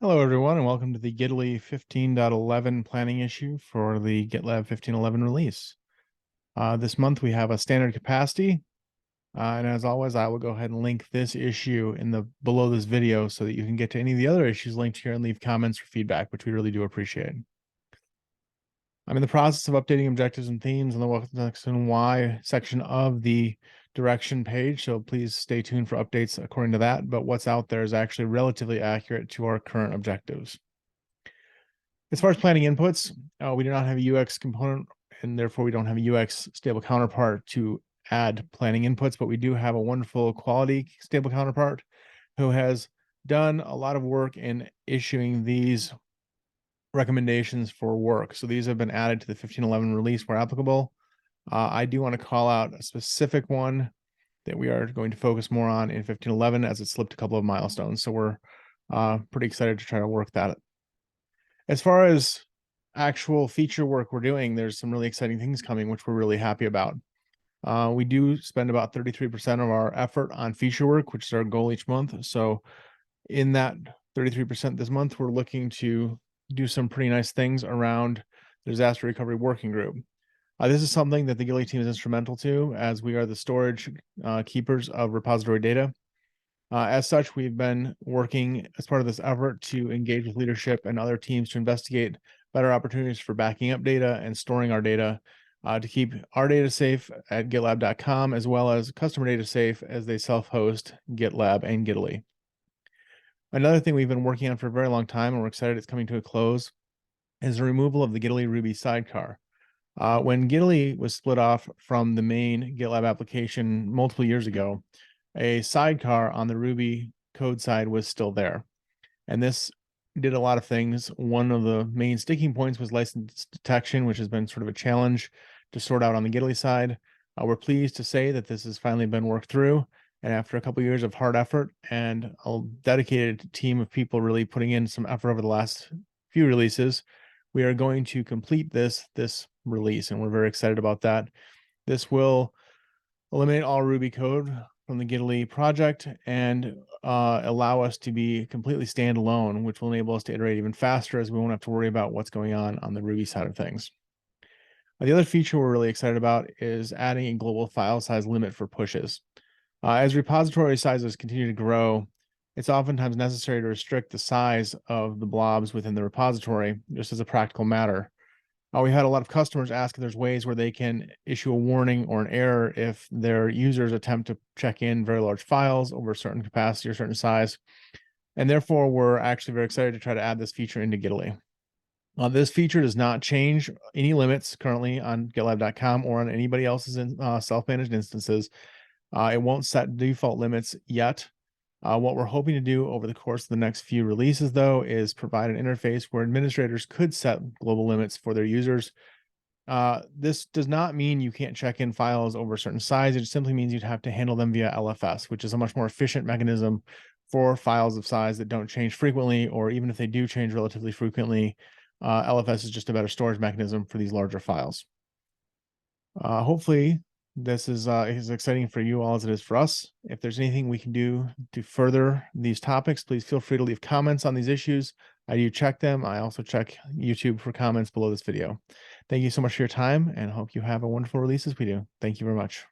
Hello, everyone, and welcome to the Gitaly 15.11 planning issue for the GitLab 15.11 release. This month we have a standard capacity, and as always, I will go ahead and link this issue in the below this video so that you can get to any of the other issues linked here and leave comments or feedback, which we really do appreciate. I'm in the process of updating objectives and themes on the what next and why section of the direction page, so please stay tuned for updates according to that, but what's out there is actually relatively accurate to our current objectives. As far as planning inputs, we do not have a UX component, and therefore we don't have a UX stable counterpart to add planning inputs, but we do have a wonderful quality stable counterpart who has done a lot of work in issuing these recommendations for work. So these have been added to the 15.11 release where applicable. I do want to call out a specific one that we are going to focus more on in 15.11 as it slipped a couple of milestones. So we're pretty excited to try to work that. As far as actual feature work we're doing, there's some really exciting things coming, which we're really happy about. We do spend about 33% of our effort on feature work, which is our goal each month. So in that 33% this month, we're looking to do some pretty nice things around the disaster recovery working group. This is something that the Gitaly team is instrumental to, as we are the storage keepers of repository data. As such, we've been working as part of this effort to engage with leadership and other teams to investigate better opportunities for backing up data and storing our data to keep our data safe at gitlab.com, as well as customer data safe as they self-host GitLab and Gitaly. Another thing we've been working on for a very long time, and we're excited it's coming to a close, is the removal of the Gitaly Ruby sidecar. When Gitaly was split off from the main GitLab application multiple years ago, a sidecar on the Ruby code side was still there. And this did a lot of things. One of the main sticking points was license detection, which has been sort of a challenge to sort out on the Gitaly side. We're pleased to say that this has finally been worked through. And after a couple of years of hard effort and a dedicated team of people really putting in some effort over the last few releases, we are going to complete this release, and we're very excited about that. This will eliminate all Ruby code from the Gitaly project and allow us to be completely standalone, which will enable us to iterate even faster as we won't have to worry about what's going on the Ruby side of things. The other feature we're really excited about is adding a global file size limit for pushes. As repository sizes continue to grow, it's oftentimes necessary to restrict the size of the blobs within the repository, just as a practical matter. We had a lot of customers ask if there's ways where they can issue a warning or an error if their users attempt to check in very large files over a certain capacity or certain size. And therefore, we're actually very excited to try to add this feature into Gitaly. This feature does not change any limits currently on GitLab.com or on anybody else's self-managed instances. It won't set default limits yet. What we're hoping to do over the course of the next few releases, though, is provide an interface where administrators could set global limits for their users. This does not mean you can't check in files over a certain size. It simply means you'd have to handle them via LFS, which is a much more efficient mechanism for files of size that don't change frequently, or even if they do change relatively frequently, LFS is just a better storage mechanism for these larger files. Hopefully, this is as exciting for you all as it is for us. If there's anything we can do to further these topics, please feel free to leave comments on these issues. I do check them. I also check YouTube for comments below this video. Thank you so much for your time, and hope you have a wonderful release as we do. Thank you very much.